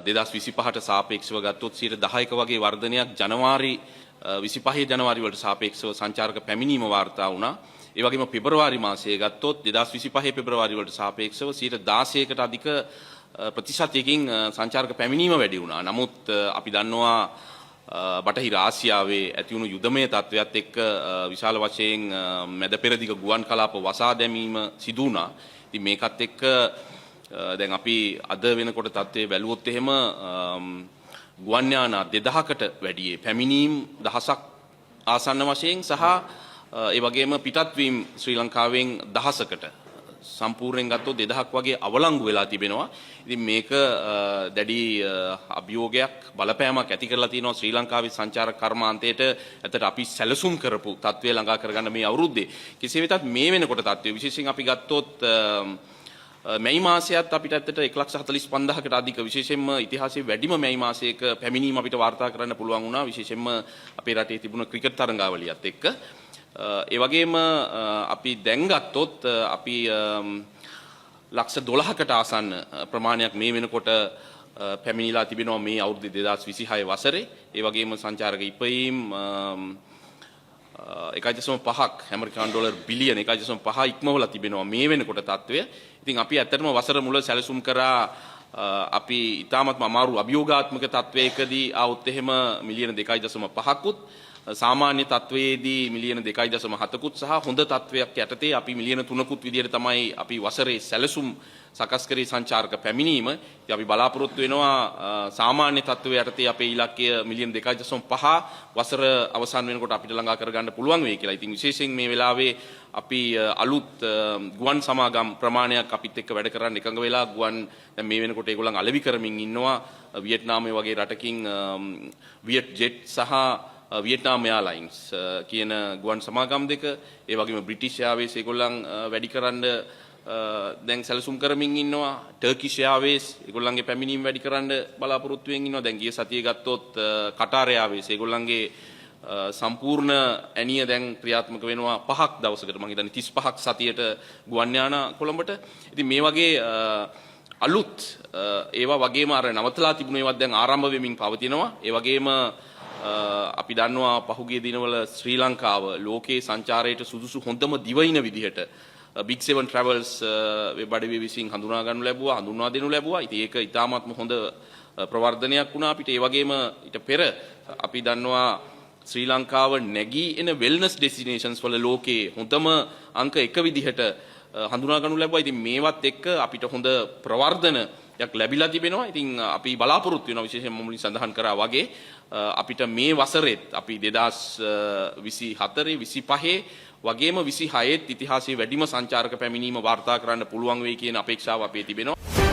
2025ට සාපේක්ෂව ගත්තොත් 10% වගේ වර්ධනයක් ජනවාරි 25 ජනවාරි වලට සාපේක්ෂව සංචාරක පැමිණීම වාර්තා වුණා. ඒ වගේම පෙබරවාරි මාසයේ ගත්තොත් 2025 පෙබරවාරි වලට සාපේක්ෂව 16%කට අධික ප්‍රතිශතයකින් සංචාරක පැමිණීම වැඩි වුණා. නමුත් අපි දන්නවා බටහිර ආසියාවේ ඇතිවුණු යුදමය තත්ත්වයක් එක්ක විශාල වශයෙන් මැද පෙරදිග ගුවන් කලාප වසා දැමීම සිදු වුණා. ඉතින් මේකත් එක්ක දැන් අපි අද වෙනකොට තත්ත්වය බැලුවොත් එහෙම ගුවන් යාන 2000කට වැඩි පැමිණීම් දහසක් ආසන්න වශයෙන් සහ ඒ වගේම පිටත්වීම ශ්‍රී ලංකාවෙන් දහසකට සම්පූර්ණයෙන් ගත්තොත් 2000ක් වගේ අවලංගු වෙලා තිබෙනවා. ඉතින් මේක දැඩි අභියෝගයක් බලපෑමක් ඇති කරලා තියෙනවා ශ්‍රී ලංකාවේ සංචාරක කර්මාන්තයට. ඇත්තට අපි සැලසුම් කරපු තත්ත්වය ළඟා කරගන්න මේ අවුරුද්දේ. කෙසේ වෙතත් මේ වෙනකොට තත්ත්වය විශේෂයෙන් අපි ගත්තොත් මැයි මාසයත් අපිට ඇත්තට 1,45,000කට අධික විශේෂයෙන්ම ඉතිහාසයේ වැඩිම මැයි මාසයක පැමිණීම අපිට වාර්තා කරන්න පුළුවන් වුණා. විශේෂයෙන්ම අපේ රටේ තිබුණ ක්‍රිකට් තරඟාවලියත් එක්ක. ඒ වගේම අපි දැන් ගත්තොත් අපි ලක්ෂ 12කට ආසන්න ප්‍රමාණයක් මේ වෙනකොට පැමිණිලා තිබෙනවා මේ අවුරුදු 2026 වසරේ. ඒ වගේම සංචාරක ඉපයීම් 1.5ක් ඇමරිකානු ඩොලර් බිලියන 1.5 ඉක්මවලා තිබෙනවා මේ වෙනකොට තත්ත්වය. ඉතින් අපි ඇත්තටම වසර මුල සැලසුම් කරා අපි ඉතාමත්ම අමාරු අභියෝගාත්මක තත්ත්වයකදී ආවොත් එහෙම මිලියන 2.5කුත් සාමාන්‍ය තත්වයේදී මිලියන 2.7කුත් සහ හොඳ තත්වයක් යටතේ අපි මිලියන 3කුත් විදිහට තමයි අපි වසරේ සැලසුම් සකස් කරේ සංචාරක පැමිණීම. ඉතින් අපි බලාපොරොත්තු වෙනවා සාමාන්‍ය තත්වය යටතේ අපේ ඉලක්කය මිලියන 2.5 වසර අවසන් වෙනකොට අපිට ළඟා කරගන්න පුළුවන් වෙයි කියලා. ඉතින් විශේෂයෙන් මේ වෙලාවේ අපි අලුත් ගුවන් සමාගම් ප්‍රමාණයක් අපිත් එක්ක වැඩ කරන්න එකඟ වෙලා ගුවන් දැන් මේ වෙනකොට ඒගොල්ලන් අලෙවි කරමින් ඉන්නවා. වියට්නාමයේ වගේ රටකින් වියට් ජෙට් සහ වියට්නාම් එයාර්ලයින්ස් කියන ගුවන් සමාගම් දෙක, ඒ වගේම බ්‍රිටිෂ් එයාර්වේස් ඒගොල්ලන් වැඩි කරන්න දැන් සැලසුම් කරමින් ඉන්නවා. ටර්කිෂ් එයාර්වේස් ඒගොල්ලන්ගේ පැමිණීම් වැඩි කරන්න බලාපොරොත්තු වෙමින් ඉන්නවා. දැන් ගිය සතියේ ගත්තොත් කටාර් එයාර්වේස් ඒගොල්ලන්ගේ සම්පූර්ණ ඇණිය දැන් ක්‍රියාත්මක වෙනවා 5ක් දවසකට. මම හිතන්නේ 35ක් සතියට ගුවන් යාන කොළඹට. ඉතින් මේ වගේ අලුත් ඒවා වගේම අර නවතලා තිබුණු ඒවාත් දැන් ආරම්භ වෙමින් පවතිනවා. ඒ වගේම අපි දන්නවා පහුගිය දිනවල ශ්‍රී ලංකාව ලෝකයේ සංචාරයට සුදුසු හොඳම දිවයින විදිහට Big 7 Travels වෙබ් අඩවිය විසින් හඳුනා ගන්නු ලැබුවා, හඳුන්වා දෙනු ලැබුවා. ඉතින් ඒක ඉතාමත්ම හොඳ ප්‍රවර්ධනයක් වුණා අපිට. ඒ වගේම ඊට පෙර අපි දන්නවා ශ්‍රී ලංකාව නැගී එන වෙල්නස් ඩෙස්ටිනේෂන්ස් වල ලෝකයේ හොඳම අංක 1 විදිහට හඳුනා ගන්නු ලැබුවා. ඉතින් මේවත් එක්ක අපිට හොඳ ප්‍රවර්ධනයක් ලැබිලා තිබෙනවා. ඉතින් අපි බලාපොරොත්තු වෙනවා විශේෂයෙන්ම මුලින් සඳහන් කරා වගේ අපිට මේ වසරෙත් අපි 2024 25 වගේම 26ත් ඉතිහාසයේ වැඩිම සංචාරක පැමිණීම වාර්තා කරන්න පුළුවන් වෙයි කියන අපේක්ෂාව අපේ තිබෙනවා.